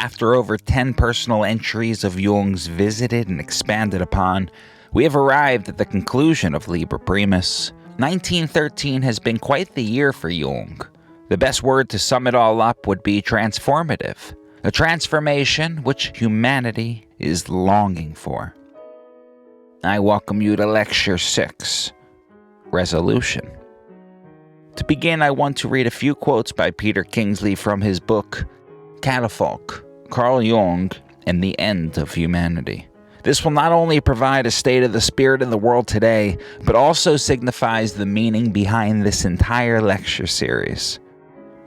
After over 10 personal entries of Jung's visited and expanded upon, we have arrived at the conclusion of Liber Primus. 1913 has been quite the year for Jung. The best word to sum it all up would be transformative. A transformation which humanity is longing for. I welcome you to Lecture 6, Resolution. To begin, I want to read a few quotes by Peter Kingsley from his book, Catafalque, Carl Jung, and the End of Humanity. This will not only provide a state of the spirit in the world today, but also signifies the meaning behind this entire lecture series.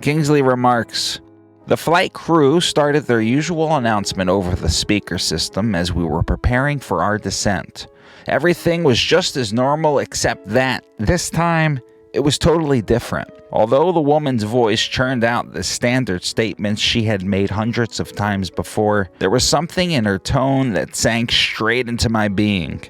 Kingsley remarks, "The flight crew started their usual announcement over the speaker system as we were preparing for our descent. Everything was just as normal except that, this time, it was totally different. Although the woman's voice churned out the standard statements she had made hundreds of times before, there was something in her tone that sank straight into my being.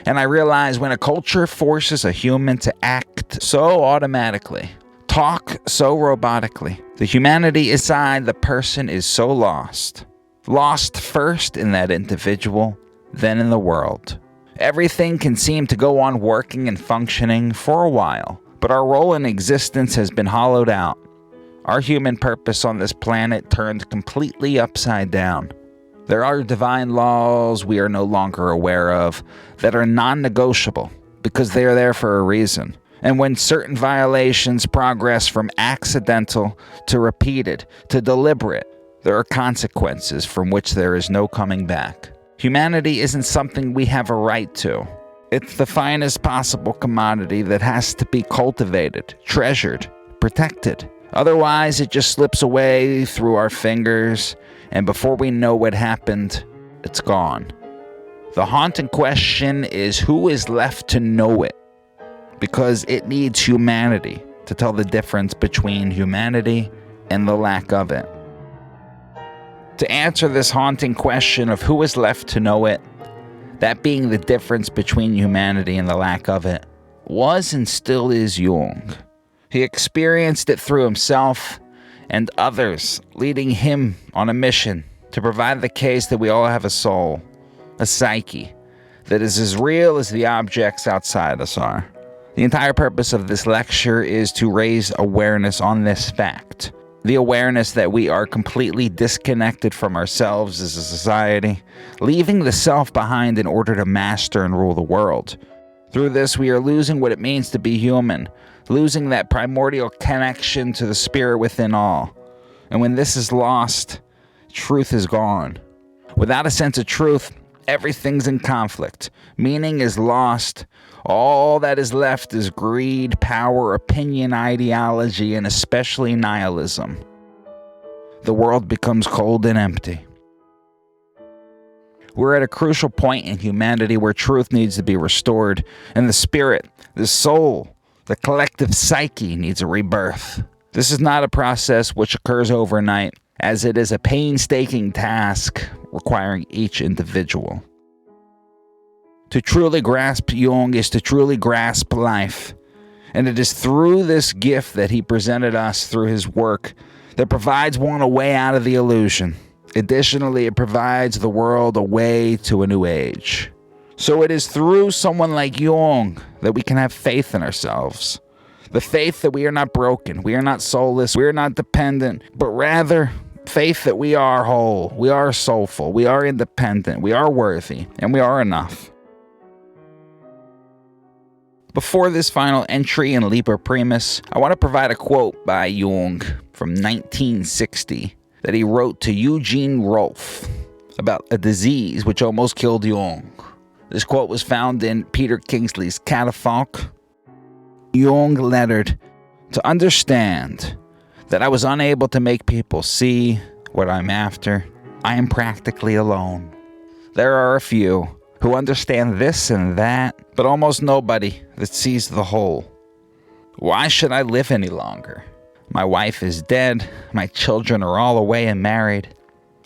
And I realized when a culture forces a human to act so automatically, talk so robotically, the humanity inside the person is so lost. Lost first in that individual, then in the world. Everything can seem to go on working and functioning for a while, but our role in existence has been hollowed out. Our human purpose on this planet turned completely upside down. There are divine laws we are no longer aware of that are non-negotiable because they are there for a reason. And when certain violations progress from accidental to repeated to deliberate, there are consequences from which there is no coming back. Humanity isn't something we have a right to. It's the finest possible commodity that has to be cultivated, treasured, protected. Otherwise, it just slips away through our fingers, and before we know what happened, it's gone. The haunting question is who is left to know it, because it needs humanity to tell the difference between humanity and the lack of it. To answer this haunting question of who is left to know it, that being the difference between humanity and the lack of it, was and still is Jung. He experienced it through himself and others, leading him on a mission to provide the case that we all have a soul, a psyche, that is as real as the objects outside us are. The entire purpose of this lecture is to raise awareness on this fact. The awareness that we are completely disconnected from ourselves as a society, leaving the self behind in order to master and rule the world. Through this, we are losing what it means to be human, losing that primordial connection to the spirit within all. And when this is lost, truth is gone. Without a sense of truth, everything's in conflict. Meaning is lost. All that is left is greed, power, opinion, ideology, and especially nihilism. The world becomes cold and empty. We're at a crucial point in humanity where truth needs to be restored, and the spirit, the soul, the collective psyche needs a rebirth. This is not a process which occurs overnight, as it is a painstaking task requiring each individual. To truly grasp Jung is to truly grasp life, and it is through this gift that he presented us through his work that provides one a way out of the illusion. Additionally, it provides the world a way to a new age. So it is through someone like Jung that we can have faith in ourselves. The faith that we are not broken, we are not soulless, we are not dependent, but rather faith that we are whole, we are soulful, we are independent, we are worthy, and we are enough. Before this final entry in Liber Primus, I want to provide a quote by Jung from 1960 that he wrote to Eugene Rolfe about a disease which almost killed Jung. This quote was found in Peter Kingsley's Catafalque. Jung lettered, "To understand that I was unable to make people see what I'm after, I am practically alone. There are a few who understand this and that, but almost nobody that sees the whole. Why should I live any longer? My wife is dead, my children are all away and married.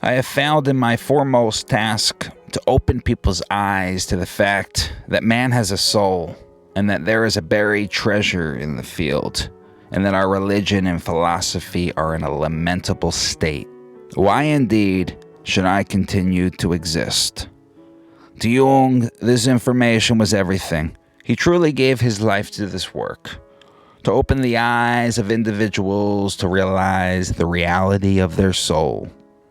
I have found in my foremost task to open people's eyes to the fact that man has a soul, and that there is a buried treasure in the field, and that our religion and philosophy are in a lamentable state. Why indeed should I continue to exist? To Jung, this information was everything. He truly gave his life to this work, to open the eyes of individuals to realize the reality of their soul.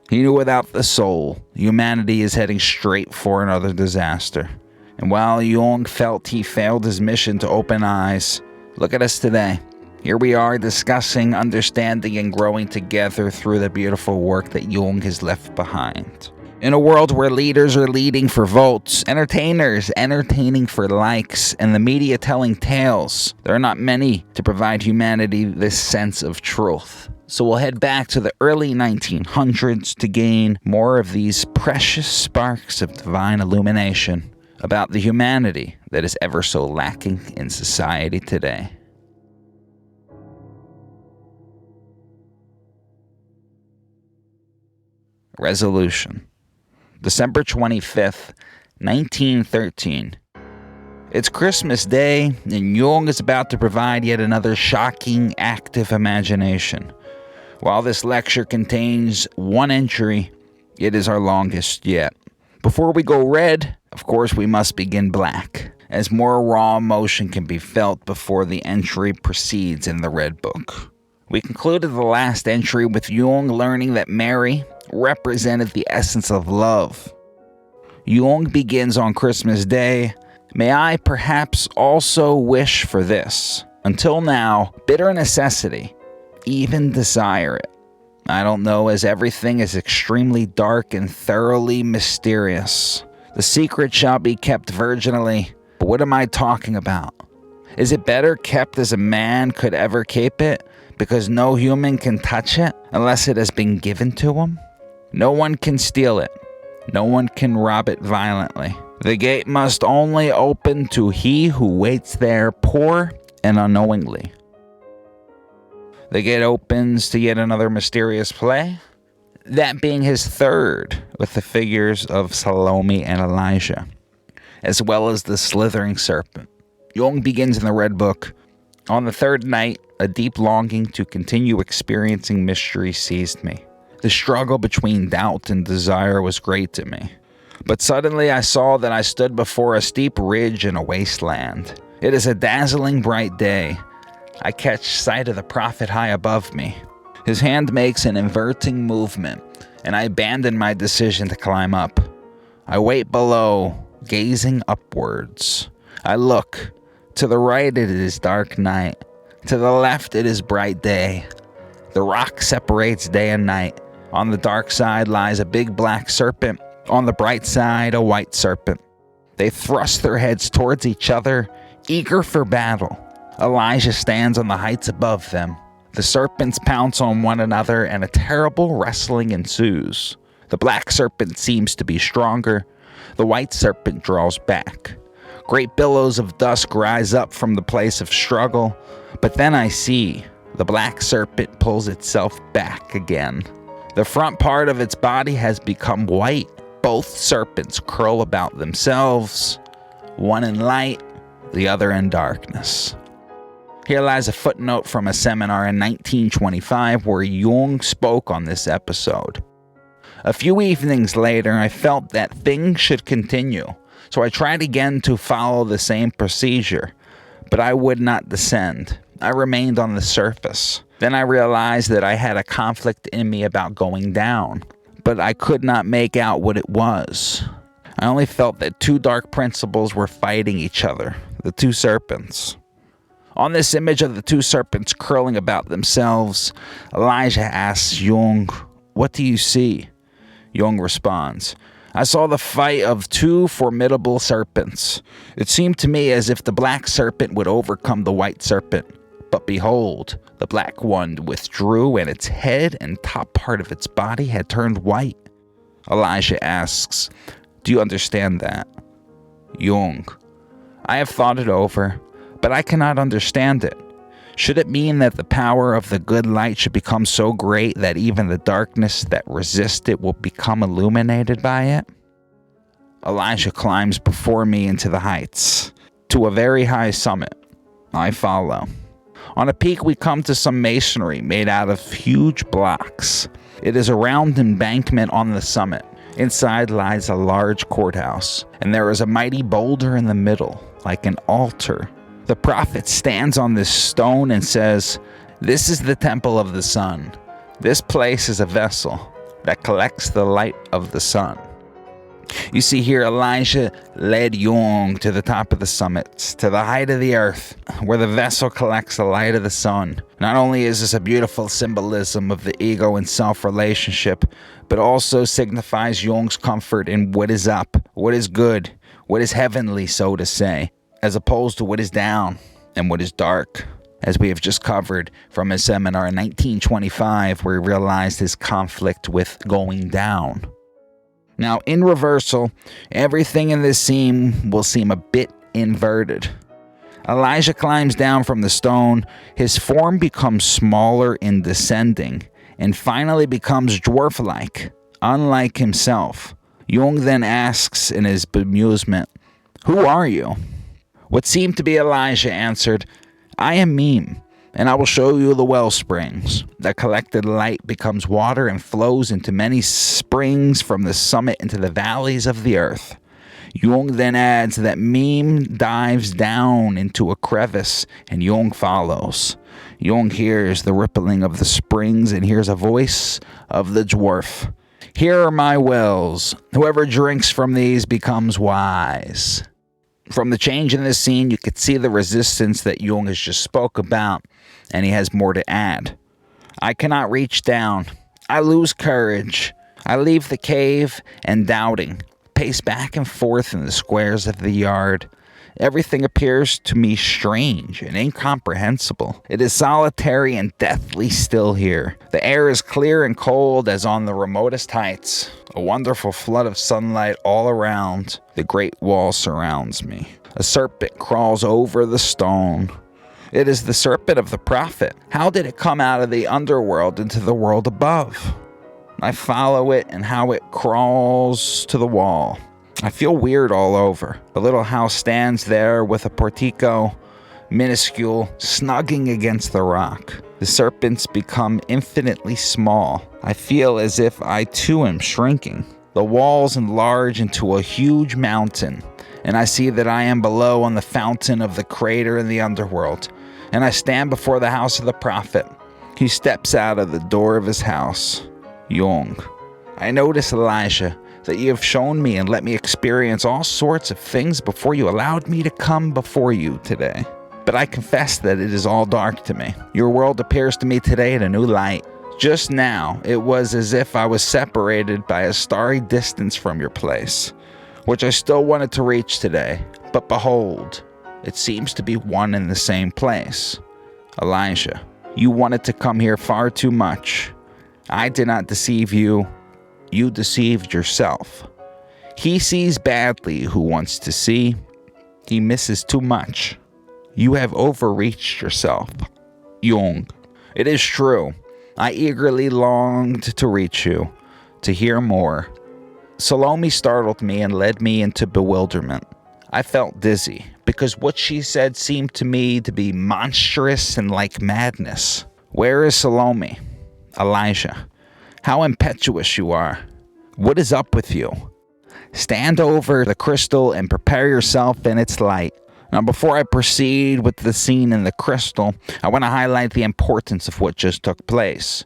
He knew without the soul, humanity is heading straight for another disaster. And while Jung felt he failed his mission to open eyes, look at us today. Here we are discussing, understanding, and growing together through the beautiful work that Jung has left behind. In a world where leaders are leading for votes, entertainers entertaining for likes, and the media telling tales, there are not many to provide humanity this sense of truth. So we'll head back to the early 1900s to gain more of these precious sparks of divine illumination about the humanity that is ever so lacking in society today. Resolution. December 25th, 1913. It's Christmas Day, and Jung is about to provide yet another shocking act of imagination. While this lecture contains one entry, it is our longest yet. Before we go red, of course we must begin black, as more raw emotion can be felt before the entry proceeds in the Red Book. We concluded the last entry with Jung learning that Mary represented the essence of love. Jung begins on Christmas Day. May I perhaps also wish for this. Until now, bitter necessity, even desire it. I don't know, as everything is extremely dark and thoroughly mysterious. The secret shall be kept virginally. But what am I talking about? Is it better kept as a man could ever keep it, because no human can touch it unless it has been given to him? No one can steal it. No one can rob it violently. The gate must only open to he who waits there poor and unknowingly. The gate opens to yet another mysterious play, that being his third, with the figures of Salome and Elijah, as well as the slithering serpent. Jung begins in the Red Book. On the third night, a deep longing to continue experiencing mystery seized me. The struggle between doubt and desire was great to me. But suddenly I saw that I stood before a steep ridge in a wasteland. It is a dazzling bright day. I catch sight of the prophet high above me. His hand makes an inverting movement, and I abandon my decision to climb up. I wait below, gazing upwards. I look. To the right it is dark night. To the left it is bright day. The rock separates day and night. On the dark side lies a big black serpent. On the bright side, a white serpent. They thrust their heads towards each other, eager for battle. Elijah stands on the heights above them. The serpents pounce on one another, and a terrible wrestling ensues. The black serpent seems to be stronger. The white serpent draws back. Great billows of dust rise up from the place of struggle. But then I see the black serpent pulls itself back again. The front part of its body has become white. Both serpents curl about themselves, one in light, the other in darkness. Here lies a footnote from a seminar in 1925 where Jung spoke on this episode. A few evenings later, I felt that things should continue, so I tried again to follow the same procedure, but I would not descend. I remained on the surface. Then I realized that I had a conflict in me about going down, but I could not make out what it was. I only felt that two dark principles were fighting each other, the two serpents. On this image of the two serpents curling about themselves, Elijah asks Jung, "What do you see?" Jung responds, "I saw the fight of two formidable serpents. It seemed to me as if the black serpent would overcome the white serpent. But behold, the black one withdrew, and its head and top part of its body had turned white." Elijah asks, "Do you understand that?" Jung, "I have thought it over, but I cannot understand it. Should it mean that the power of the good light should become so great that even the darkness that resists it will become illuminated by it?" Elijah climbs before me into the heights, to a very high summit. I follow. On a peak, we come to some masonry made out of huge blocks. It is a round embankment on the summit. Inside lies a large courthouse, and there is a mighty boulder in the middle, like an altar. The prophet stands on this stone and says, "This is the temple of the sun. This place is a vessel that collects the light of the sun." You see here, Elijah led Jung to the top of the summits, to the height of the earth, where the vessel collects the light of the sun. Not only is this a beautiful symbolism of the ego and self-relationship, but also signifies Jung's comfort in what is up, what is good, what is heavenly, so to say, as opposed to what is down and what is dark, as we have just covered from his seminar in 1925, where he realized his conflict with going down. Now, in reversal, everything in this scene will seem a bit inverted. Elijah climbs down from the stone, his form becomes smaller in descending, and finally becomes dwarf-like, unlike himself. Jung then asks in his bemusement, "Who are you?" What seemed to be Elijah answered, "I am Meme, and I will show you the well springs." The collected light becomes water and flows into many springs from the summit into the valleys of the earth. Jung then adds that Meme dives down into a crevice, and Jung follows. Jung hears the rippling of the springs and hears a voice of the dwarf. "Here are my wells. Whoever drinks from these becomes wise." From the change in this scene, you could see the resistance that Jung has just spoke about, and he has more to add. "I cannot reach down. I lose courage. I leave the cave and doubting, pace back and forth in the squares of the yard. Everything appears to me strange and incomprehensible. It is solitary and deathly still here. The air is clear and cold as on the remotest heights. A wonderful flood of sunlight all around. The great wall surrounds me. A serpent crawls over the stone. It is the serpent of the prophet. How did it come out of the underworld into the world above? I follow it and how it crawls to the wall. I feel weird all over. The little house stands there with a portico, minuscule, snugging against the rock. The serpents become infinitely small. I feel as if I too am shrinking. The walls enlarge into a huge mountain, and I see that I am below on the fountain of the crater in the underworld, and I stand before the house of the prophet. He steps out of the door of his house. Jung. I notice, Elijah, that you have shown me and let me experience all sorts of things before you allowed me to come before you today. But I confess that it is all dark to me. Your world appears to me today in a new light. Just now, it was as if I was separated by a starry distance from your place, which I still wanted to reach today. But behold, it seems to be one and the same place. Elijah, you wanted to come here far too much. I did not deceive you. You deceived yourself. He sees badly who wants to see. He misses too much. You have overreached yourself. Jung. It is true. I eagerly longed to reach you, to hear more. Salome startled me and led me into bewilderment. I felt dizzy, because what she said seemed to me to be monstrous and like madness. Where is Salome? Elijah. How impetuous you are. What is up with you? Stand over the crystal and prepare yourself in its light. Now, before I proceed with the scene in the crystal, I want to highlight the importance of what just took place.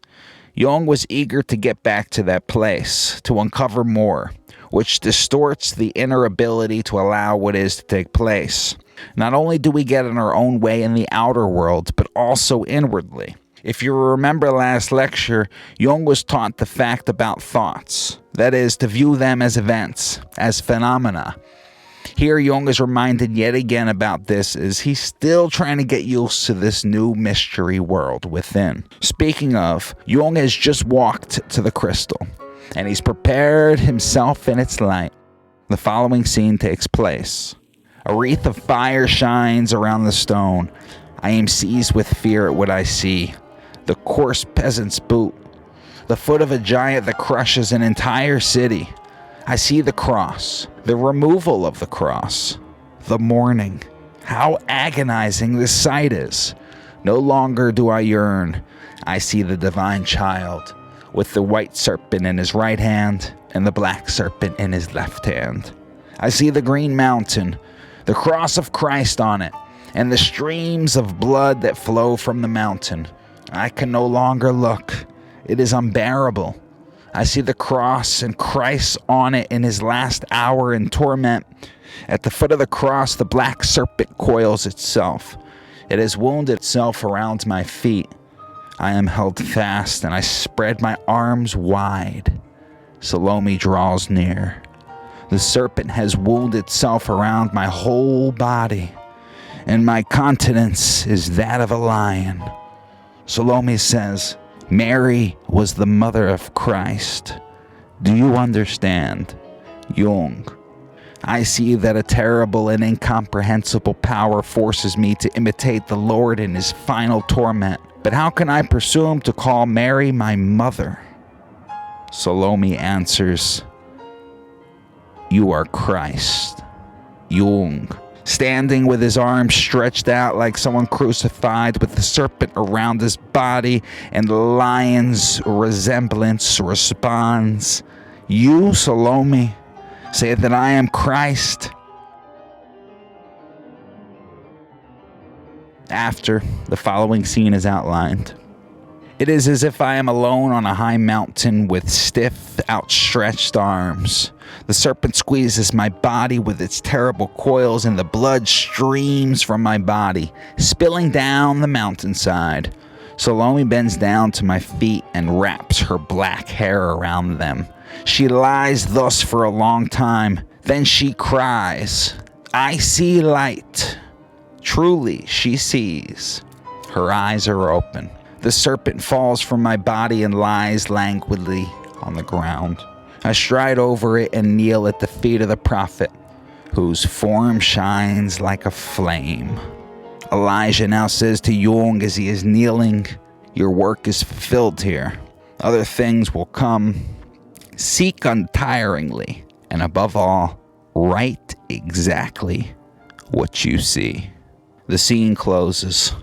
Jung was eager to get back to that place, to uncover more, which distorts the inner ability to allow what is to take place. Not only do we get in our own way in the outer world, but also inwardly. If you remember last lecture, Jung was taught the fact about thoughts. That is, to view them as events, as phenomena. Here, Jung is reminded yet again about this as he's still trying to get used to this new mystery world within. Speaking of, Jung has just walked to the crystal, and he's prepared himself in its light. The following scene takes place. A wreath of fire shines around the stone. I am seized with fear at what I see. The coarse peasant's boot, the foot of a giant that crushes an entire city. I see the cross, the removal of the cross, the mourning. How agonizing this sight is. No longer do I yearn. I see the divine child, with the white serpent in his right hand and the black serpent in his left hand. I see the green mountain, the cross of Christ on it, and the streams of blood that flow from the mountain. I can no longer look. It is unbearable. I see the cross and Christ on it in his last hour in torment. At the foot of the cross, the black serpent coils itself. It has wounded itself around my feet. I am held fast, and I spread my arms wide. Salome draws near. The serpent has wounded itself around my whole body, and my countenance is that of a lion. Salome says, Mary was the mother of Christ. Do you understand? Jung. I see that a terrible and incomprehensible power forces me to imitate the Lord in his final torment. But how can I presume to call Mary my mother? Salome answers, You are Christ. Jung, standing with his arms stretched out like someone crucified, with the serpent around his body, and the lion's resemblance responds, You, Salome, say that I am Christ. After, the following scene is outlined. It is as if I am alone on a high mountain with stiff, outstretched arms. The serpent squeezes my body with its terrible coils, and the blood streams from my body, spilling down the mountainside. Salome bends down to my feet and wraps her black hair around them. She lies thus for a long time. Then she cries, I see light. Truly, she sees. Her eyes are open. The serpent falls from my body and lies languidly on the ground. I stride over it and kneel at the feet of the prophet, whose form shines like a flame. Elijah now says to Jung as he is kneeling, Your work is fulfilled here. Other things will come. Seek untiringly, and above all, write exactly what you see. The scene closes.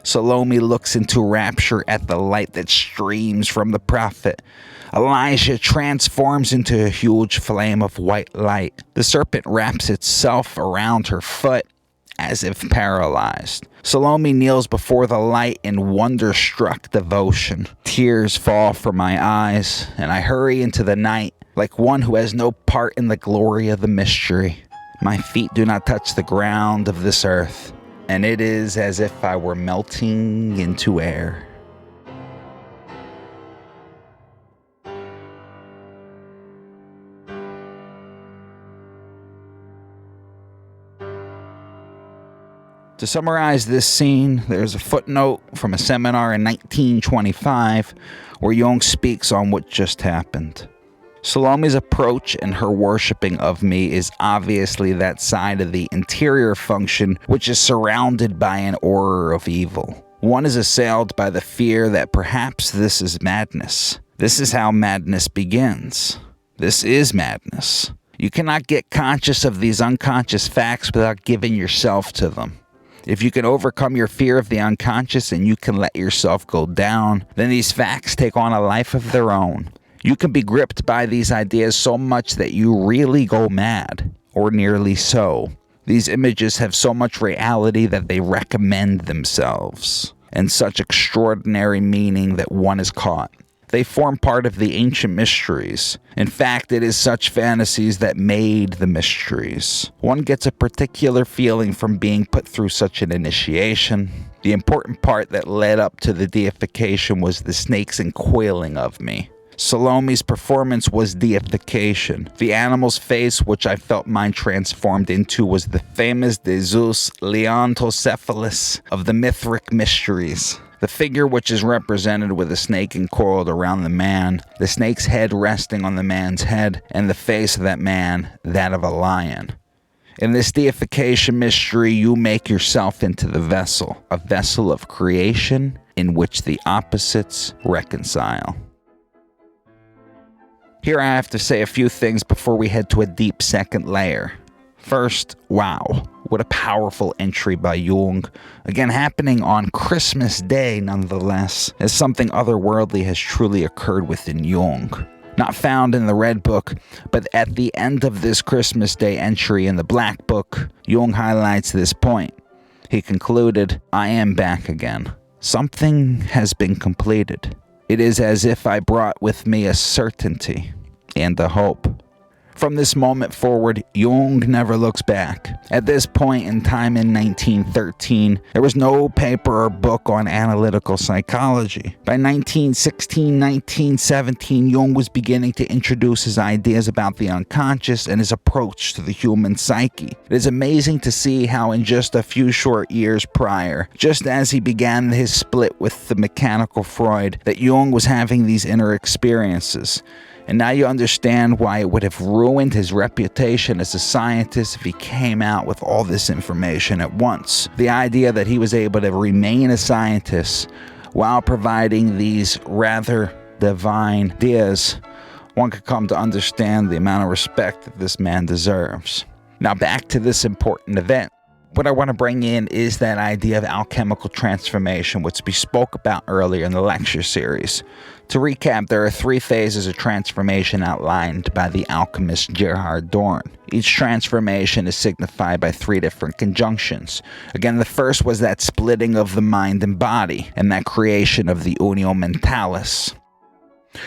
Salome looks into rapture at the light that streams from the prophet. Elijah transforms into a huge flame of white light. The serpent wraps itself around her foot as if paralyzed. Salome kneels before the light in wonder-struck devotion. Tears fall from my eyes, and I hurry into the night like one who has no part in the glory of the mystery. My feet do not touch the ground of this earth, and it is as if I were melting into air. To summarize this scene, there's a footnote from a seminar in 1925 where Jung speaks on what just happened. Salome's approach and her worshipping of me is obviously that side of the interior function which is surrounded by an aura of evil. One is assailed by the fear that perhaps this is madness. This is how madness begins. This is madness. You cannot get conscious of these unconscious facts without giving yourself to them. If you can overcome your fear of the unconscious and you can let yourself go down, then these facts take on a life of their own. You can be gripped by these ideas so much that you really go mad, or nearly so. These images have so much reality that they recommend themselves, and such extraordinary meaning that one is caught. They form part of the ancient mysteries. In fact, it is such fantasies that made the mysteries. One gets a particular feeling from being put through such an initiation. The important part that led up to the deification was the snake's encoiling of me. Salome's performance was deification. The animal's face, which I felt mine transformed into, was the famous Zeus Leontocephalus of the Mithric mysteries. The figure which is represented with a snake encoiled around the man, the snake's head resting on the man's head, and the face of that man, that of a lion. In this deification mystery, you make yourself into the vessel, a vessel of creation in which the opposites reconcile. Here I have to say a few things before we head to a deep second layer. First, wow. What a powerful entry by Jung. Again, happening on Christmas Day, nonetheless, as something otherworldly has truly occurred within Jung. Not found in the Red Book, but at the end of this Christmas Day entry in the Black Book, Jung highlights this point. He concluded, "I am back again. Something has been completed. It is as if I brought with me a certainty and a hope." From this moment forward, Jung never looks back. At this point in time in 1913, there was no paper or book on analytical psychology. By 1916, 1917, Jung was beginning to introduce his ideas about the unconscious and his approach to the human psyche. It is amazing to see how in just a few short years prior, just as he began his split with the mechanical Freud, that Jung was having these inner experiences. And now you understand why it would have ruined his reputation as a scientist if he came out with all this information at once. The idea that he was able to remain a scientist while providing these rather divine ideas, one could come to understand the amount of respect that this man deserves. Now back to this important event. What I want to bring in is that idea of alchemical transformation, which we spoke about earlier in the lecture series. To recap, there are 3 phases of transformation outlined by the alchemist Gerhard Dorn. Each transformation is signified by 3 different conjunctions. Again, the first was that splitting of the mind and body, and that creation of the unio mentalis.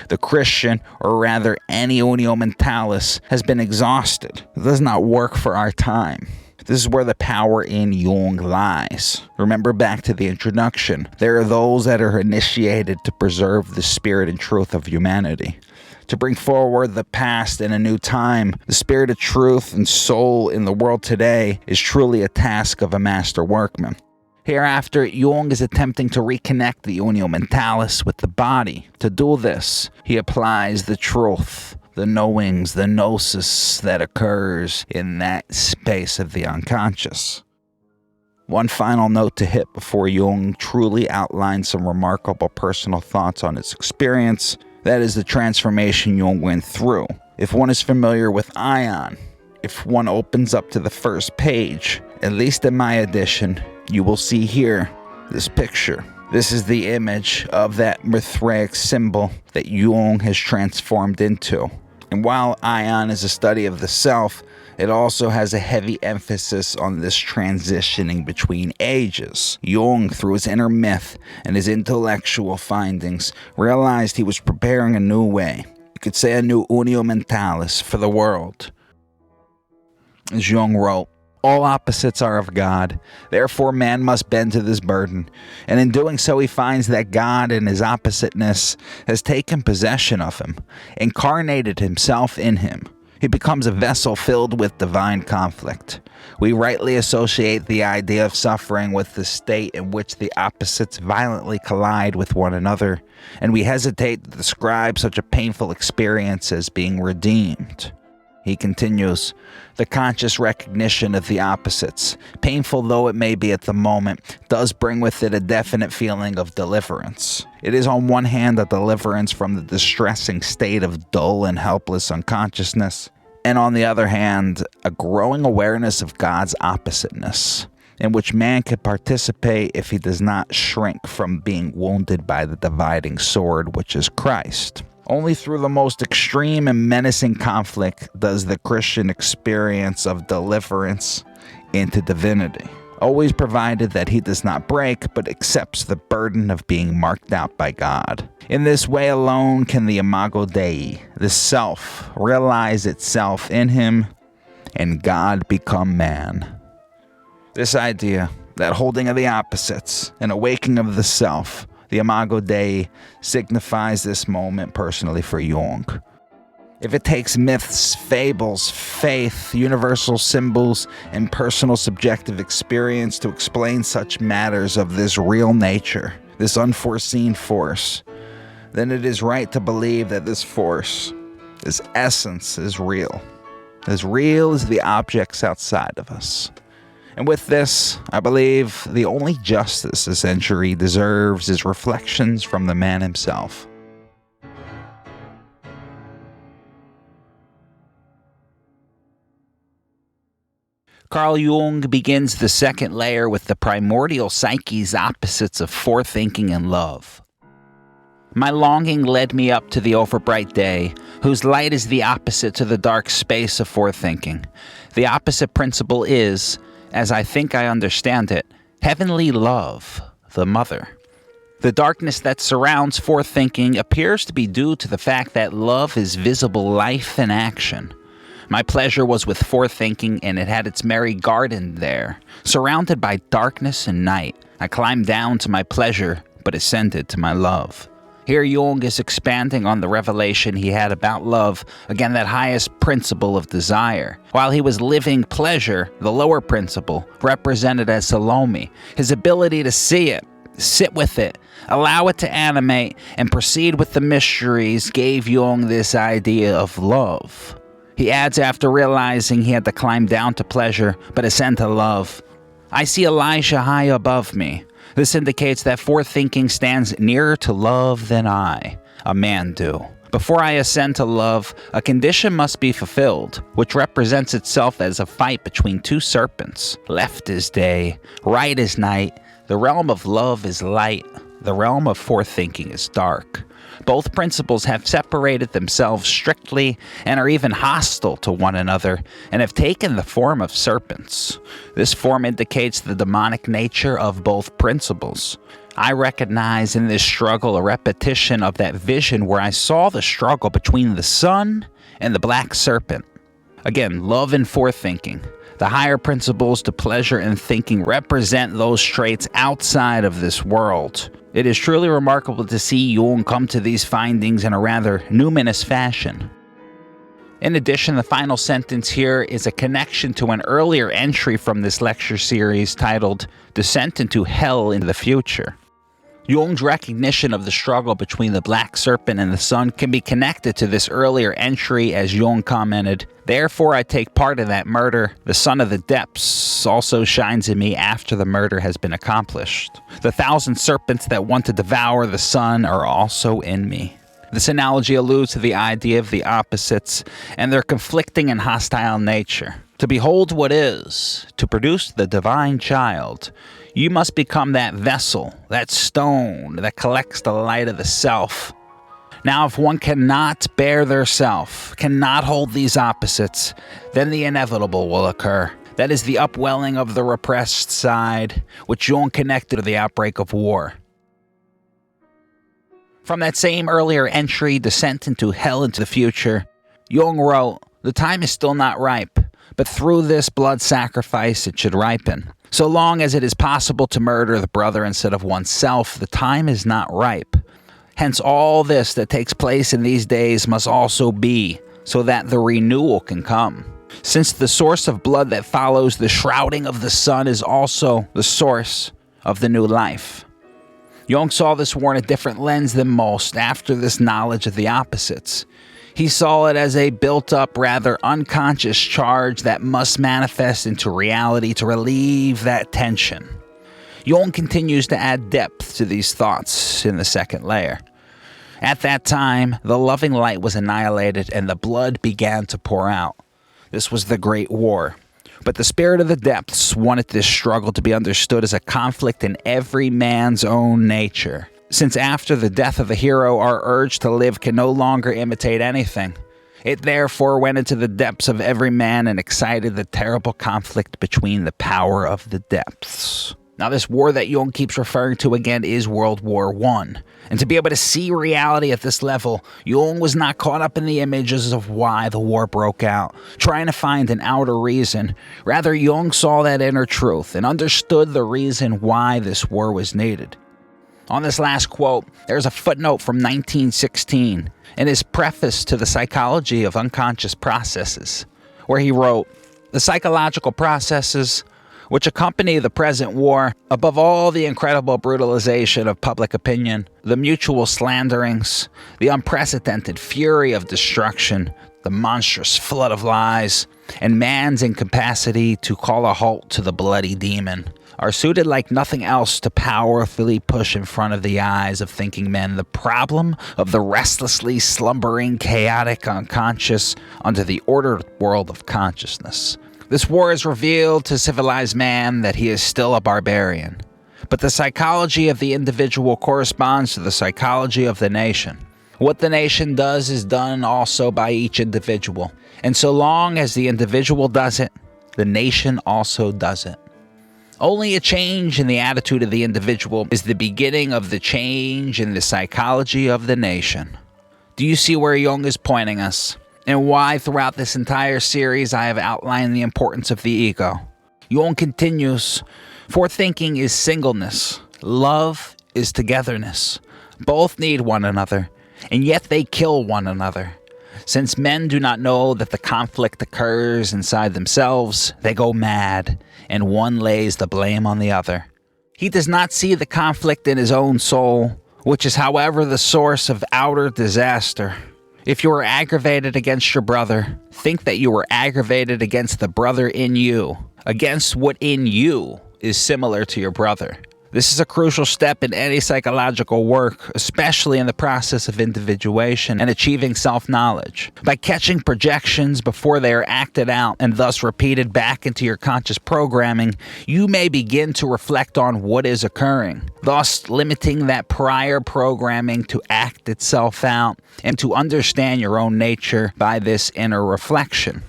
The Christian, or rather any unio mentalis, has been exhausted. It does not work for our time. This is where the power in Jung lies. Remember back to the introduction. There are those that are initiated to preserve the spirit and truth of humanity, to bring forward the past in a new time. The spirit of truth and soul in the world today is truly a task of a master workman. Hereafter, Jung is attempting to reconnect the unio mentalis with the body. To do this, he applies the truth, the knowings, the gnosis that occurs in that space of the unconscious. One final note to hit before Jung truly outlines some remarkable personal thoughts on his experience. That is the transformation Jung went through. If one is familiar with Ion, if one opens up to the first page, at least in my edition, you will see here this picture. This is the image of that Mithraic symbol that Jung has transformed into. And while Ion is a study of the self, it also has a heavy emphasis on this transitioning between ages. Jung, through his inner myth and his intellectual findings, realized he was preparing a new way. You could say a new unio mentalis for the world. As Jung wrote, "All opposites are of God, therefore man must bend to this burden, and in doing so he finds that God in his oppositeness has taken possession of him, incarnated himself in him. He becomes a vessel filled with divine conflict. We rightly associate the idea of suffering with the state in which the opposites violently collide with one another, and we hesitate to describe such a painful experience as being redeemed." He continues, "The conscious recognition of the opposites, painful though it may be at the moment, does bring with it a definite feeling of deliverance. It is on one hand a deliverance from the distressing state of dull and helpless unconsciousness, and on the other hand, a growing awareness of God's oppositeness, in which man can participate if he does not shrink from being wounded by the dividing sword, which is Christ. Only through the most extreme and menacing conflict does the Christian experience of deliverance into divinity, always provided that he does not break, but accepts the burden of being marked out by God. In this way alone can the imago Dei, the self, realize itself in him, and God become man." This idea, that holding of the opposites, an awakening of the self, the imago Dei, signifies this moment personally for Jung. If it takes myths, fables, faith, universal symbols, and personal subjective experience to explain such matters of this real nature, this unforeseen force, then it is right to believe that this force, this essence, is real. As real as the objects outside of us. And with this, I believe the only justice this century deserves is reflections from the man himself. Carl Jung begins the second layer with the primordial psyche's opposites of forethinking and love. My longing led me up to the overbright day, whose light is the opposite to the dark space of forethinking. The opposite principle is, as I think I understand it, heavenly love, the mother. The darkness that surrounds forethinking appears to be due to the fact that love is visible life in action. My pleasure was with forethinking, and it had its merry garden there. Surrounded by darkness and night, I climbed down to my pleasure, but ascended to my love. Here Jung is expanding on the revelation he had about love, again that highest principle of desire. While he was living pleasure, the lower principle, represented as Salome, his ability to see it, sit with it, allow it to animate, and proceed with the mysteries gave Jung this idea of love. He adds after realizing he had to climb down to pleasure, but ascend to love. I see Elijah high above me. This indicates that forethinking stands nearer to love than I, a man, do. Before I ascend to love, a condition must be fulfilled, which represents itself as a fight between two serpents. Left is day, right is night. The realm of love is light. The realm of forethinking is dark. Both principles have separated themselves strictly and are even hostile to one another and have taken the form of serpents. This form indicates the demonic nature of both principles. I recognize in this struggle a repetition of that vision where I saw the struggle between the sun and the black serpent. Again, love and forethinking. The higher principles to pleasure and thinking represent those traits outside of this world. It is truly remarkable to see Jung come to these findings in a rather numinous fashion. In addition, the final sentence here is a connection to an earlier entry from this lecture series titled Descent into Hell in the Future. Jung's recognition of the struggle between the black serpent and the sun can be connected to this earlier entry, as Jung commented, "Therefore I take part in that murder. The sun of the depths also shines in me after the murder has been accomplished. The thousand serpents that want to devour the sun are also in me." This analogy alludes to the idea of the opposites and their conflicting and hostile nature. To behold what is, to produce the divine child, you must become that vessel, that stone that collects the light of the self. Now, if one cannot bear their self, cannot hold these opposites, then the inevitable will occur. That is the upwelling of the repressed side, which Jung connected to the outbreak of war. From that same earlier entry, Descent into Hell into the Future, Jung wrote, "The time is still not ripe, but through this blood sacrifice it should ripen. So long as it is possible to murder the brother instead of oneself, the time is not ripe. Hence all this that takes place in these days must also be, so that the renewal can come. Since the source of blood that follows the shrouding of the sun is also the source of the new life." Jung saw this war in a different lens than most after this knowledge of the opposites. He saw it as a built-up, rather unconscious charge that must manifest into reality to relieve that tension. Jung continues to add depth to these thoughts in the second layer. At that time, the loving light was annihilated and the blood began to pour out. This was the Great War. But the spirit of the depths wanted this struggle to be understood as a conflict in every man's own nature. Since after the death of a hero, our urge to live can no longer imitate anything. It therefore went into the depths of every man and excited the terrible conflict between the power of the depths. Now, this war that Jung keeps referring to again is World War I. And to be able to see reality at this level, Jung was not caught up in the images of why the war broke out, trying to find an outer reason. Rather, Jung saw that inner truth and understood the reason why this war was needed. On this last quote, there's a footnote from 1916 in his preface to The Psychology of Unconscious Processes, where he wrote, "The psychological processes which accompany the present war, above all the incredible brutalization of public opinion, the mutual slanderings, the unprecedented fury of destruction, the monstrous flood of lies, and man's incapacity to call a halt to the bloody demon, are suited like nothing else to powerfully push in front of the eyes of thinking men the problem of the restlessly slumbering, chaotic unconscious under the ordered world of consciousness. This war has revealed to civilized man that he is still a barbarian. But the psychology of the individual corresponds to the psychology of the nation. What the nation does is done also by each individual. And so long as the individual does it, the nation also does it. Only a change in the attitude of the individual is the beginning of the change in the psychology of the nation. Do you see where Jung is pointing us? And why throughout this entire series I have outlined the importance of the ego? Jung continues, "Forethinking is singleness. Love is togetherness. Both need one another, and yet they kill one another. Since men do not know that the conflict occurs inside themselves, they go mad, and one lays the blame on the other. He does not see the conflict in his own soul, which is, however, the source of outer disaster. If you are aggravated against your brother, think that you are aggravated against the brother in you, against what in you is similar to your brother. This is a crucial step in any psychological work, especially in the process of individuation and achieving self-knowledge. By catching projections before they are acted out and thus repeated back into your conscious programming, you may begin to reflect on what is occurring, thus limiting that prior programming to act itself out and to understand your own nature by this inner reflection.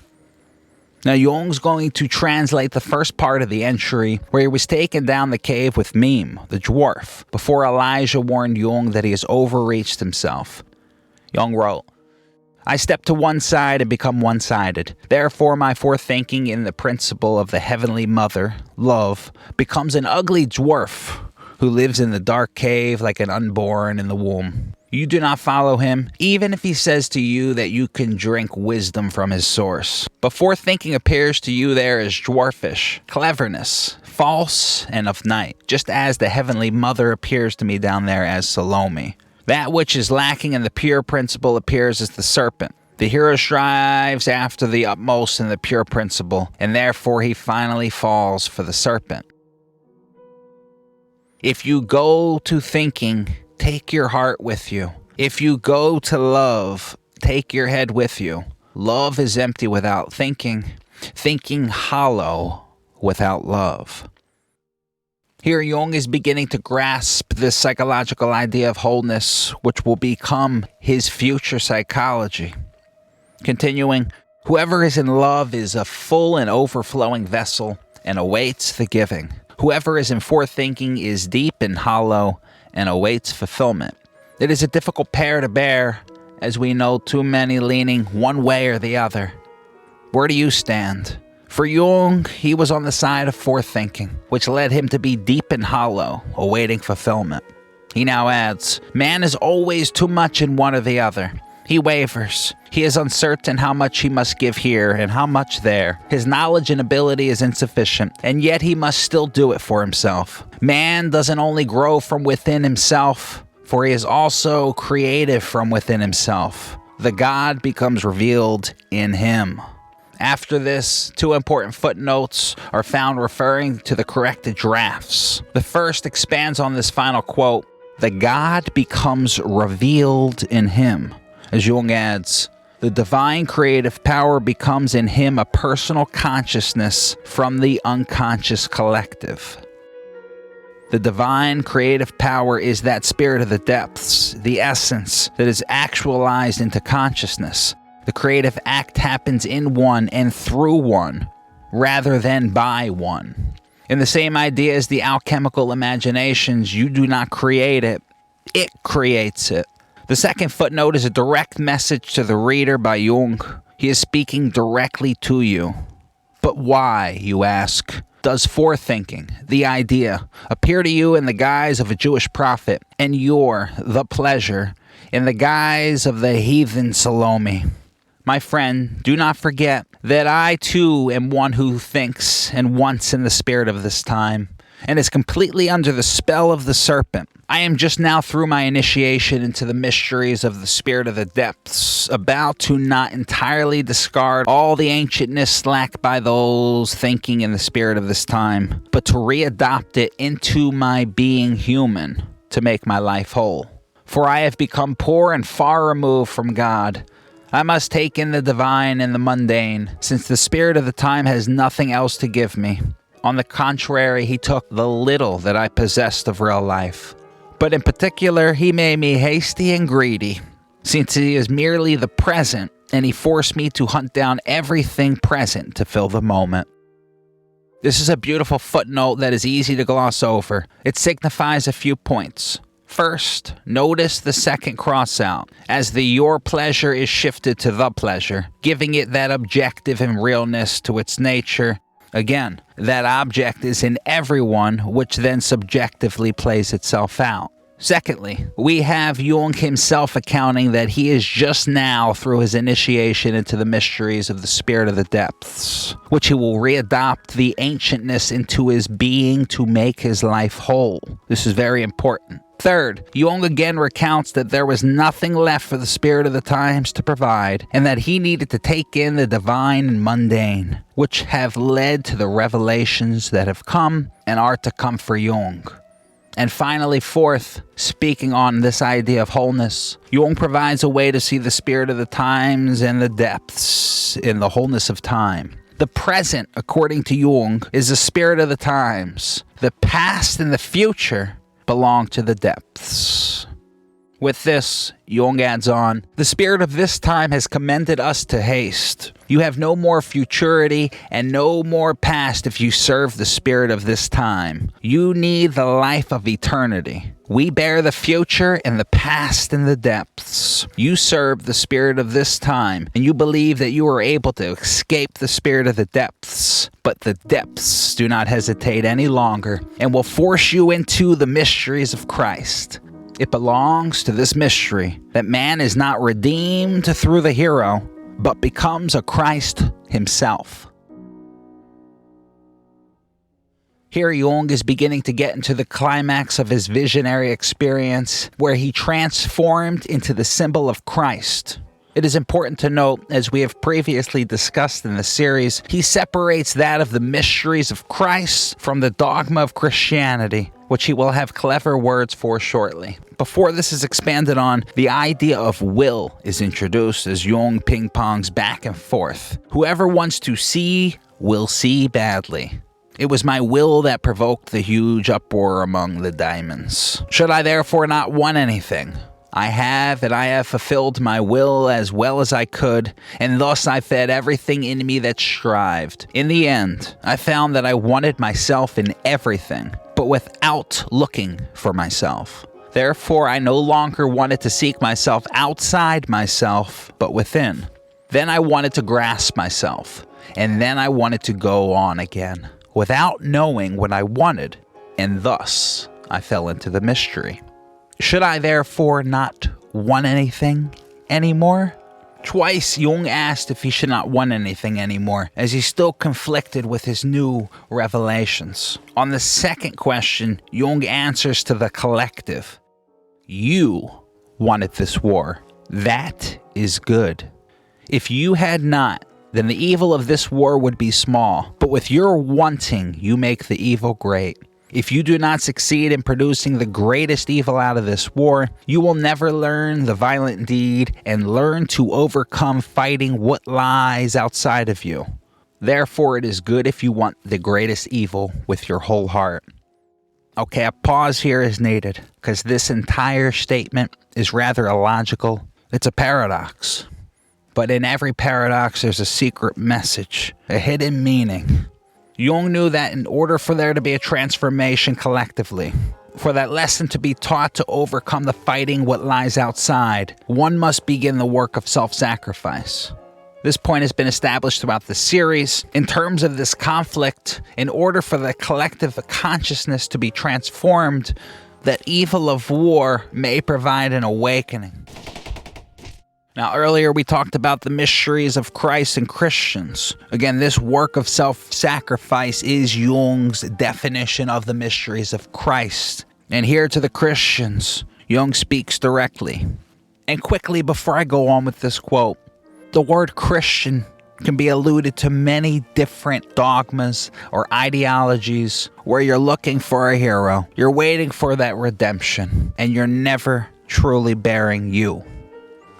Now, Jung's going to translate the first part of the entry where he was taken down the cave with Mime, the dwarf, before Elijah warned Jung that he has overreached himself. Jung wrote, "I step to one side and become one-sided. Therefore, my forethinking in the principle of the Heavenly Mother, love, becomes an ugly dwarf who lives in the dark cave like an unborn in the womb. You do not follow him, even if he says to you that you can drink wisdom from his source. But forethinking appears to you there as dwarfish, cleverness, false, and of night, just as the Heavenly Mother appears to me down there as Salome. That which is lacking in the pure principle appears as the serpent. The hero strives after the utmost in the pure principle, and therefore he finally falls for the serpent. If you go to thinking, take your heart with you. If you go to love, take your head with you. Love is empty without thinking, thinking hollow without love." Here Jung is beginning to grasp this psychological idea of wholeness, which will become his future psychology. Continuing, "Whoever is in love is a full and overflowing vessel and awaits the giving. Whoever is in forethinking is deep and hollow and awaits fulfillment. It is a difficult pair to bear, as we know too many leaning one way or the other. Where do you stand?" For Jung, he was on the side of forethinking, which led him to be deep and hollow, awaiting fulfillment. He now adds, "Man is always too much in one or the other. He wavers. He is uncertain how much he must give here and how much there. His knowledge and ability is insufficient, and yet he must still do it for himself. Man doesn't only grow from within himself, for he is also creative from within himself. The God becomes revealed in him." After this, two important footnotes are found referring to the corrected drafts. The first expands on this final quote, "The God becomes revealed in him." As Jung adds, "The divine creative power becomes in him a personal consciousness from the unconscious collective." The divine creative power is that spirit of the depths, the essence that is actualized into consciousness. The creative act happens in one and through one, rather than by one. In the same idea as the alchemical imaginations, you do not create it, it creates it. The second footnote is a direct message to the reader by Jung. He is speaking directly to you. But why, you ask, does forethinking, the idea, appear to you in the guise of a Jewish prophet, and the pleasure, in the guise of the heathen Salome? My friend, do not forget that I too am one who thinks and wants in the spirit of this time, and is completely under the spell of the serpent. I am just now through my initiation into the mysteries of the spirit of the depths, about to not entirely discard all the ancientness lacked by those thinking in the spirit of this time, but to readopt it into my being human, to make my life whole. For I have become poor and far removed from God. I must take in the divine and the mundane, since the spirit of the time has nothing else to give me. On the contrary, he took the little that I possessed of real life. But in particular, he made me hasty and greedy, since he is merely the present, and he forced me to hunt down everything present to fill the moment. This is a beautiful footnote that is easy to gloss over. It signifies a few points. First, notice the second cross out, as the your pleasure is shifted to the pleasure, giving it that objective and realness to its nature. Again, that object is in everyone, which then subjectively plays itself out. Secondly, we have Jung himself accounting that he is just now through his initiation into the mysteries of the spirit of the depths, which he will readopt the ancientness into his being to make his life whole. This is very important. Third, Jung again recounts that there was nothing left for the spirit of the times to provide, and that he needed to take in the divine and mundane, which have led to the revelations that have come and are to come for Jung. And finally, fourth, speaking on this idea of wholeness, Jung provides a way to see the spirit of the times and the depths in the wholeness of time. The present, according to Jung, is the spirit of the times. The past and the future belong to the depths. With this, Jung adds on, the spirit of this time has commended us to haste. You have no more futurity and no more past if you serve the spirit of this time. You need the life of eternity. We bear the future and the past in the depths. You serve the spirit of this time, and you believe that you are able to escape the spirit of the depths. But the depths do not hesitate any longer and will force you into the mysteries of Christ. It belongs to this mystery that man is not redeemed through the hero, but becomes a Christ himself. Here Jung is beginning to get into the climax of his visionary experience, where he transformed into the symbol of Christ. It is important to note, as we have previously discussed in the series, he separates that of the mysteries of Christ from the dogma of Christianity, which he will have clever words for shortly. Before this is expanded on, the idea of will is introduced as Jung ping-pongs back and forth. Whoever wants to see, will see badly. It was my will that provoked the huge uproar among the diamonds. Should I therefore not want anything? I have fulfilled my will as well as I could, and thus I fed everything in me that strived. In the end, I found that I wanted myself in everything, but without looking for myself. Therefore, I no longer wanted to seek myself outside myself, but within. Then I wanted to grasp myself, and then I wanted to go on again, without knowing what I wanted, and thus I fell into the mystery. Should I therefore not want anything anymore? Twice Jung asked if he should not want anything anymore, as he still conflicted with his new revelations. On the second question, Jung answers to the collective. You wanted this war. That is good. If you had not, then the evil of this war would be small, but with your wanting, you make the evil great. If you do not succeed in producing the greatest evil out of this war, you will never learn the violent deed and learn to overcome fighting what lies outside of you. Therefore, it is good if you want the greatest evil with your whole heart. Okay, a pause here is needed, because this entire statement is rather illogical. It's a paradox. But in every paradox, there's a secret message, a hidden meaning. Jung knew that in order for there to be a transformation collectively, for that lesson to be taught to overcome the fighting what lies outside, one must begin the work of self-sacrifice. This point has been established throughout the series. In terms of this conflict, in order for the collective consciousness to be transformed, that evil of war may provide an awakening. Now, earlier we talked about the mysteries of Christ and Christians. Again, this work of self-sacrifice is Jung's definition of the mysteries of Christ. And here to the Christians, Jung speaks directly. And quickly, before I go on with this quote, the word Christian can be alluded to many different dogmas or ideologies where you're looking for a hero, you're waiting for that redemption, and you're never truly bearing you.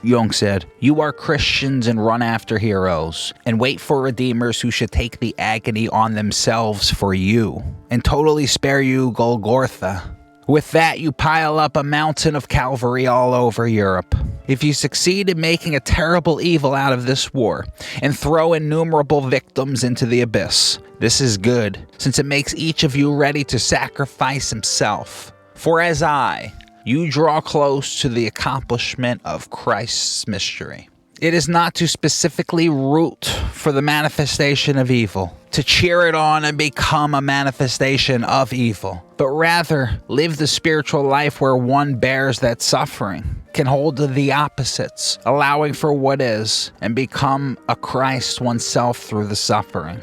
Jung said, "You are Christians and run after heroes, and wait for redeemers who should take the agony on themselves for you, and totally spare you Golgotha. With that, you pile up a mountain of Calvary all over Europe. If you succeed in making a terrible evil out of this war, and throw innumerable victims into the abyss, this is good, since it makes each of you ready to sacrifice himself. For as you draw close to the accomplishment of Christ's mystery. It is not to specifically root for the manifestation of evil, to cheer it on and become a manifestation of evil, but rather live the spiritual life where one bears that suffering, can hold the opposites, allowing for what is, and become a Christ oneself through the suffering.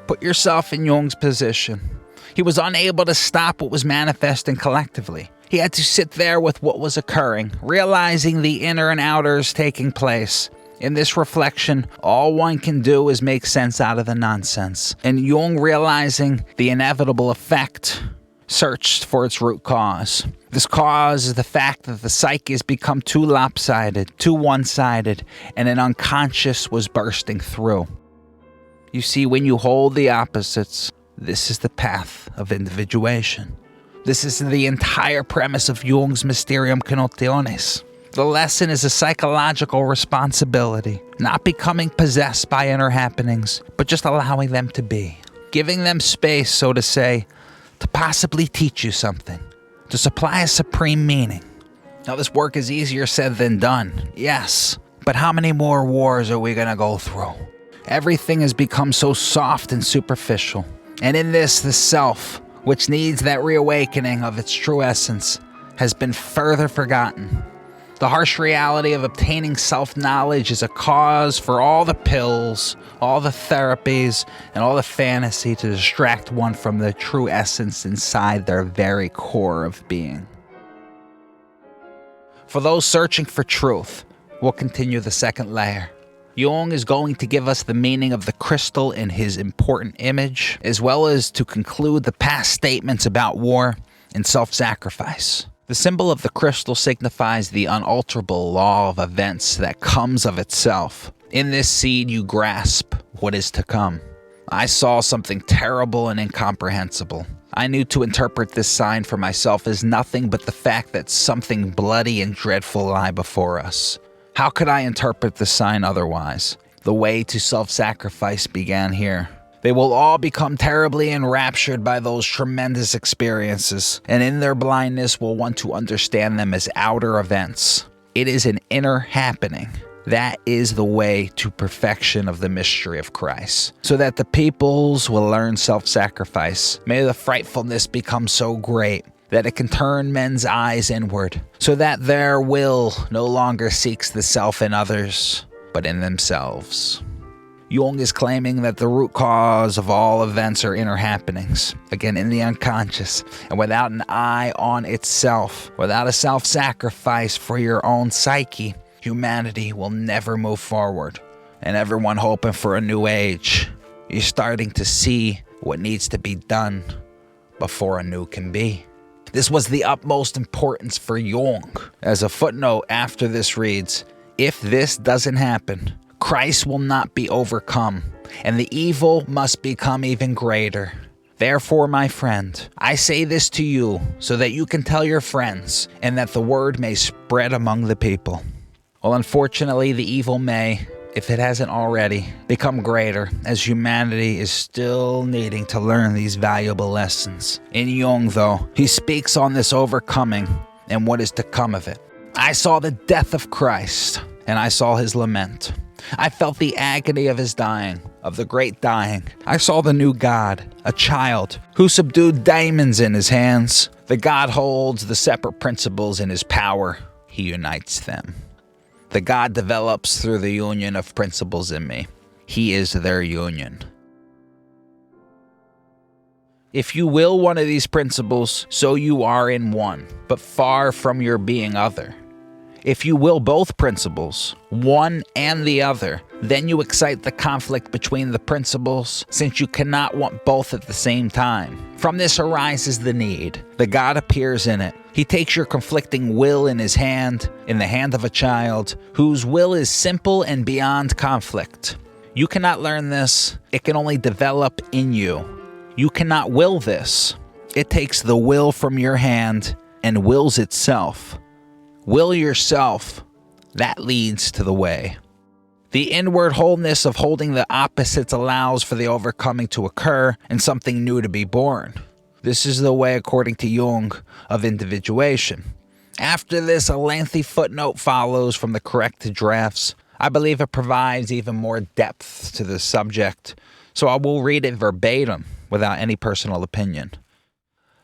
Put yourself in Jung's position. He was unable to stop what was manifesting collectively. He had to sit there with what was occurring, realizing the inner and outers taking place. In this reflection, all one can do is make sense out of the nonsense. And Jung, realizing the inevitable effect, searched for its root cause. This cause is the fact that the psyche has become too lopsided, too one-sided, and an unconscious was bursting through. You see, when you hold the opposites, this is the path of individuation. This is the entire premise of Jung's Mysterium Connotationes. The lesson is a psychological responsibility, not becoming possessed by inner happenings, but just allowing them to be. Giving them space, so to say, to possibly teach you something, to supply a supreme meaning. Now, this work is easier said than done, yes, but how many more wars are we going to go through? Everything has become so soft and superficial, and in this, the self, which needs that reawakening of its true essence, has been further forgotten. The harsh reality of obtaining self-knowledge is a cause for all the pills, all the therapies, and all the fantasy to distract one from the true essence inside their very core of being. For those searching for truth, we'll continue the second layer. Jung is going to give us the meaning of the crystal in his important image, as well as to conclude the past statements about war and self-sacrifice. The symbol of the crystal signifies the unalterable law of events that comes of itself. In this seed you grasp what is to come. I saw something terrible and incomprehensible. I knew to interpret this sign for myself as nothing but the fact that something bloody and dreadful lie before us. How could I interpret this sign otherwise? The way to self-sacrifice began here. They will all become terribly enraptured by those tremendous experiences, and in their blindness will want to understand them as outer events. It is an inner happening. That is the way to perfection of the mystery of Christ, so that the peoples will learn self-sacrifice. May the frightfulness become so great that it can turn men's eyes inward, so that their will no longer seeks the self in others, but in themselves. Jung is claiming that the root cause of all events are inner happenings, again in the unconscious, and without an eye on itself, without a self-sacrifice for your own psyche, humanity will never move forward. And everyone hoping for a new age, you're starting to see what needs to be done before a new can be. This was the utmost importance for Jung. As a footnote after this reads, if this doesn't happen, Christ will not be overcome, and the evil must become even greater. Therefore, my friend, I say this to you so that you can tell your friends, and that the word may spread among the people. Well, unfortunately, the evil may, if it hasn't already, become greater, as humanity is still needing to learn these valuable lessons. In Jung, though, he speaks on this overcoming and what is to come of it. I saw the death of Christ, and I saw his lament. I felt the agony of his dying, of the great dying. I saw the new God, a child, who subdued demons in his hands. The God holds the separate principles in his power. He unites them. The God develops through the union of principles in me. He is their union. If you will one of these principles, so you are in one, but far from your being other. If you will both principles, one and the other, Then you excite the conflict between the principles, since you cannot want both at the same time. From this arises the need. The God appears in it. He takes your conflicting will in his hand, in the hand of a child, whose will is simple and beyond conflict. You cannot learn this. It can only develop in you. You cannot will this. It takes the will from your hand and wills itself. Will yourself. That leads to the way. The inward wholeness of holding the opposites allows for the overcoming to occur and something new to be born. This is the way, according to Jung, of individuation. After this, a lengthy footnote follows from the corrected drafts. I believe it provides even more depth to the subject, so I will read it verbatim without any personal opinion.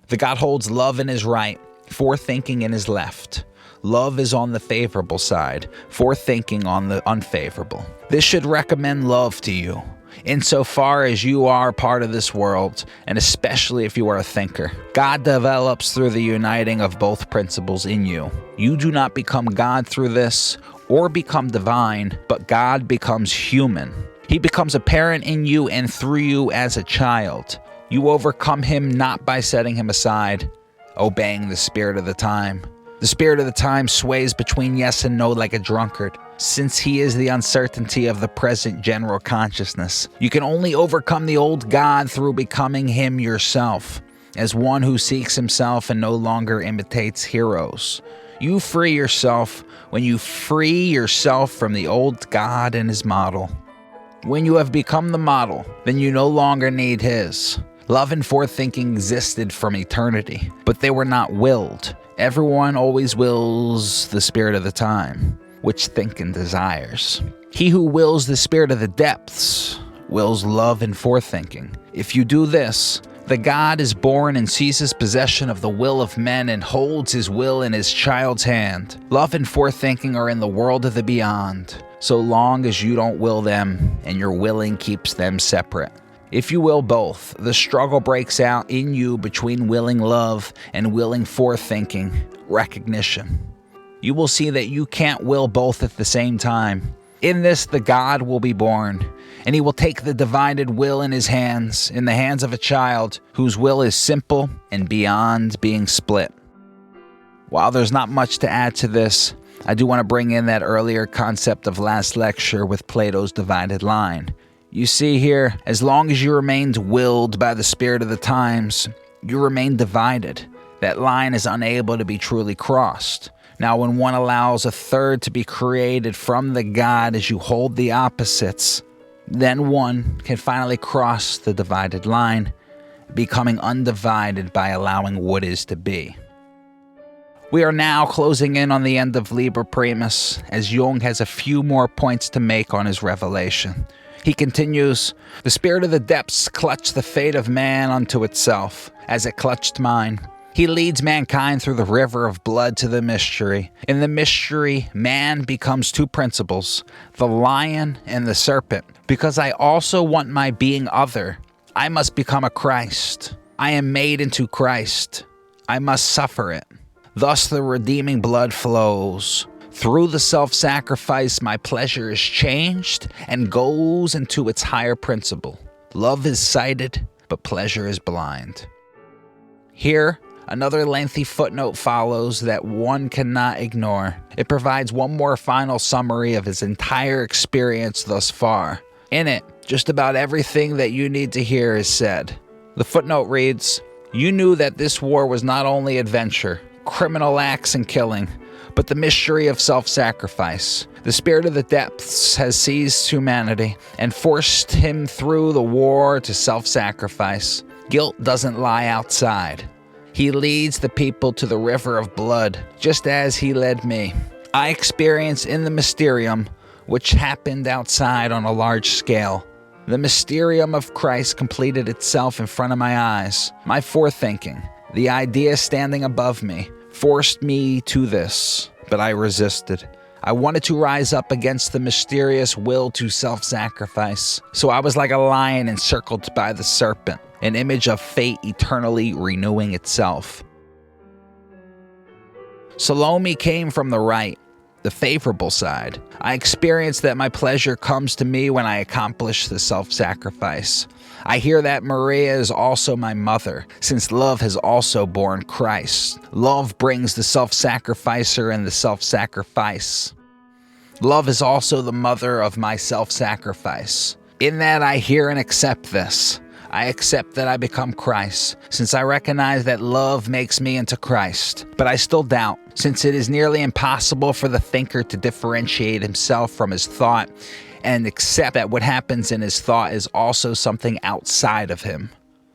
The God holds love in his right, forethinking in his left. Love is on the favorable side, forethinking on the unfavorable. This should recommend love to you, insofar as you are part of this world, and especially if you are a thinker. God develops through the uniting of both principles in you. You do not become God through this, or become divine, but God becomes human. He becomes apparent in you and through you as a child. You overcome him not by setting him aside, obeying the spirit of the time. The spirit of the time sways between yes and no like a drunkard, since he is the uncertainty of the present general consciousness. You can only overcome the old God through becoming him yourself, as one who seeks himself and no longer imitates heroes. You free yourself when you free yourself from the old God and his model. When you have become the model, then you no longer need his. Love and forethinking existed from eternity, but they were not willed. Everyone always wills the spirit of the time, which think and desires. He who wills the spirit of the depths wills love and forethinking. If you do this, the God is born and seizes possession of the will of men and holds his will in his child's hand. Love and forethinking are in the world of the beyond, so long as you don't will them and your willing keeps them separate. If you will both, the struggle breaks out in you between willing love and willing forethinking, recognition. You will see that you can't will both at the same time. In this, the God will be born, and he will take the divided will in his hands, in the hands of a child whose will is simple and beyond being split. While there's not much to add to this, I do want to bring in that earlier concept of last lecture with Plato's divided line. You see here, as long as you remained willed by the spirit of the times, you remain divided. That line is unable to be truly crossed. Now, when one allows a third to be created from the God as you hold the opposites, then one can finally cross the divided line, becoming undivided by allowing what is to be. We are now closing in on the end of Liber Primus, as Jung has a few more points to make on his revelation. He continues, "The spirit of the depths clutched the fate of man unto itself, as it clutched mine. He leads mankind through the river of blood to the mystery. In the mystery, man becomes two principles, the lion and the serpent. Because I also want my being other, I must become a Christ. I am made into Christ. I must suffer it. Thus the redeeming blood flows. Through the self-sacrifice, my pleasure is changed and goes into its higher principle. Love is sighted, but pleasure is blind." Here, another lengthy footnote follows that one cannot ignore. It provides one more final summary of his entire experience thus far. In it, just about everything that you need to hear is said. The footnote reads, "You knew that this war was not only adventure, criminal acts and killing, but the mystery of self-sacrifice. The spirit of the depths has seized humanity and forced him through the war to self-sacrifice. Guilt doesn't lie outside. He leads the people to the river of blood, just as he led me. I experienced in the Mysterium, which happened outside on a large scale. The Mysterium of Christ completed itself in front of my eyes. My forethinking, the idea standing above me, forced me to this, but I resisted. I wanted to rise up against the mysterious will to self-sacrifice. So I was like a lion encircled by the serpent, an image of fate eternally renewing itself. Salome came from the right. the favorable side. I experience that my pleasure comes to me when I accomplish the self-sacrifice. I hear that Maria is also my mother, since love has also borne Christ. Love brings the self-sacrificer and the self-sacrifice. Love is also the mother of my self-sacrifice. In that I hear and accept this. I accept that I become Christ, since I recognize that love makes me into Christ. But I still doubt, since it is nearly impossible for the thinker to differentiate himself from his thought and accept that what happens in his thought is also something outside of him.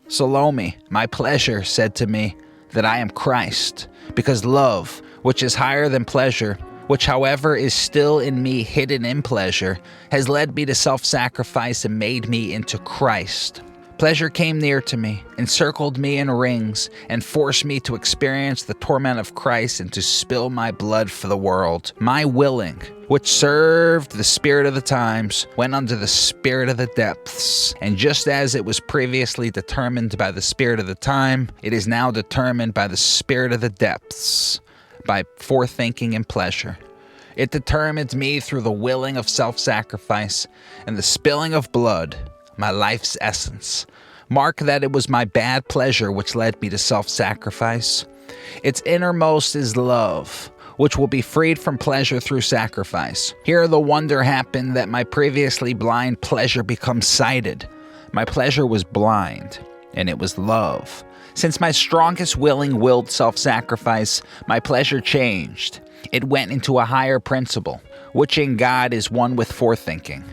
Salome, my pleasure, said to me that I am Christ, because love, which is higher than pleasure, which however is still in me hidden in pleasure, has led me to self-sacrifice and made me into Christ. Pleasure came near to me, encircled me in rings, and forced me to experience the torment of Christ and to spill my blood for the world. My willing, which served the spirit of the times, went under the spirit of the depths. And just as it was previously determined by the spirit of the time, it is now determined by the spirit of the depths, by forethinking and pleasure. It determines me through the willing of self-sacrifice and the spilling of blood, my life's essence. Mark that it was my bad pleasure which led me to self-sacrifice. Its innermost is love, which will be freed from pleasure through sacrifice. Here the wonder happened that my previously blind pleasure becomes sighted. My pleasure was blind, and it was love. Since my strongest willed self-sacrifice, my pleasure changed. It went into a higher principle, which in God is one with forethinking.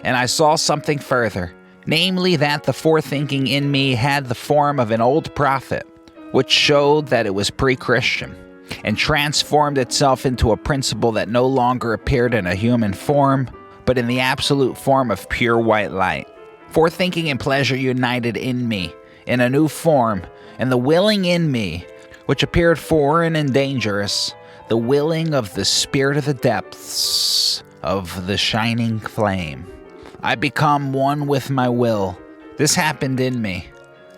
And I saw something further, namely that the forethinking in me had the form of an old prophet, which showed that it was pre-Christian, and transformed itself into a principle that no longer appeared in a human form, but in the absolute form of pure white light. Forethinking and pleasure united in me, in a new form, and the willing in me, which appeared foreign and dangerous, the willing of the spirit of the depths, of the shining flame. I become one with my will. This happened in me.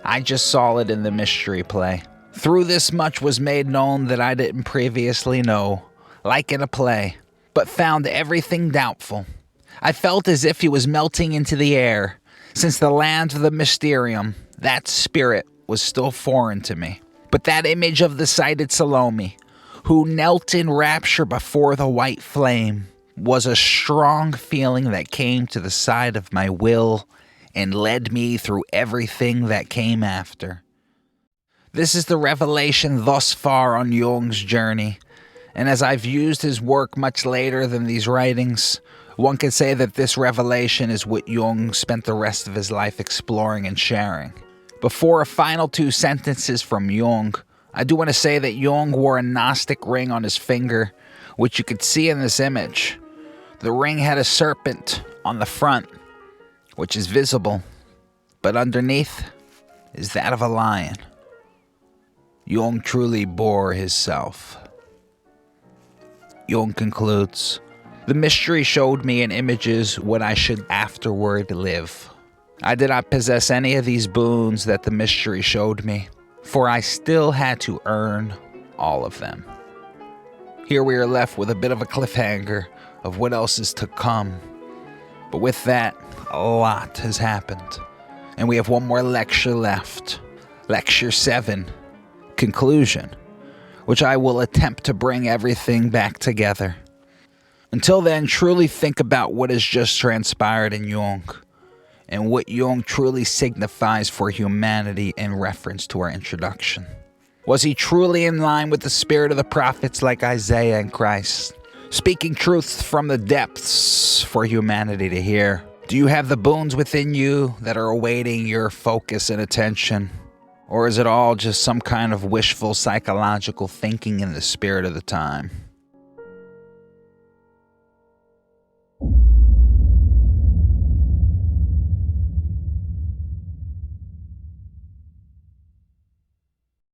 I just saw it in the mystery play. Through this much was made known that I didn't previously know, like in a play, but found everything doubtful. I felt as if he was melting into the air, since the land of the Mysterium, that spirit, was still foreign to me. But that image of the sighted Salome, who knelt in rapture before the white flame, was a strong feeling that came to the side of my will and led me through everything that came after. This is the revelation thus far on Jung's journey, and as I've used his work much later than these writings, one could say that this revelation is what Jung spent the rest of his life exploring and sharing. Before a final 2 sentences from Jung, I do want to say that Jung wore a Gnostic ring on his finger, which you could see in this image. The ring had a serpent on the front, which is visible, but underneath is that of a lion. Jung truly bore his self. Jung concludes, "The mystery showed me in images what I should afterward live. I did not possess any of these boons that the mystery showed me, for I still had to earn all of them." Here we are left with a bit of a cliffhanger of what else is to come. But with that, a lot has happened. And we have one more lecture left. Lecture 7, Conclusion, which I will attempt to bring everything back together. Until then, truly think about what has just transpired in Jung, and what Jung truly signifies for humanity in reference to our introduction. Was he truly in line with the spirit of the prophets like Isaiah and Christ, speaking truths from the depths for humanity to hear? Do you have the boons within you that are awaiting your focus and attention? Or is it all just some kind of wishful psychological thinking in the spirit of the time?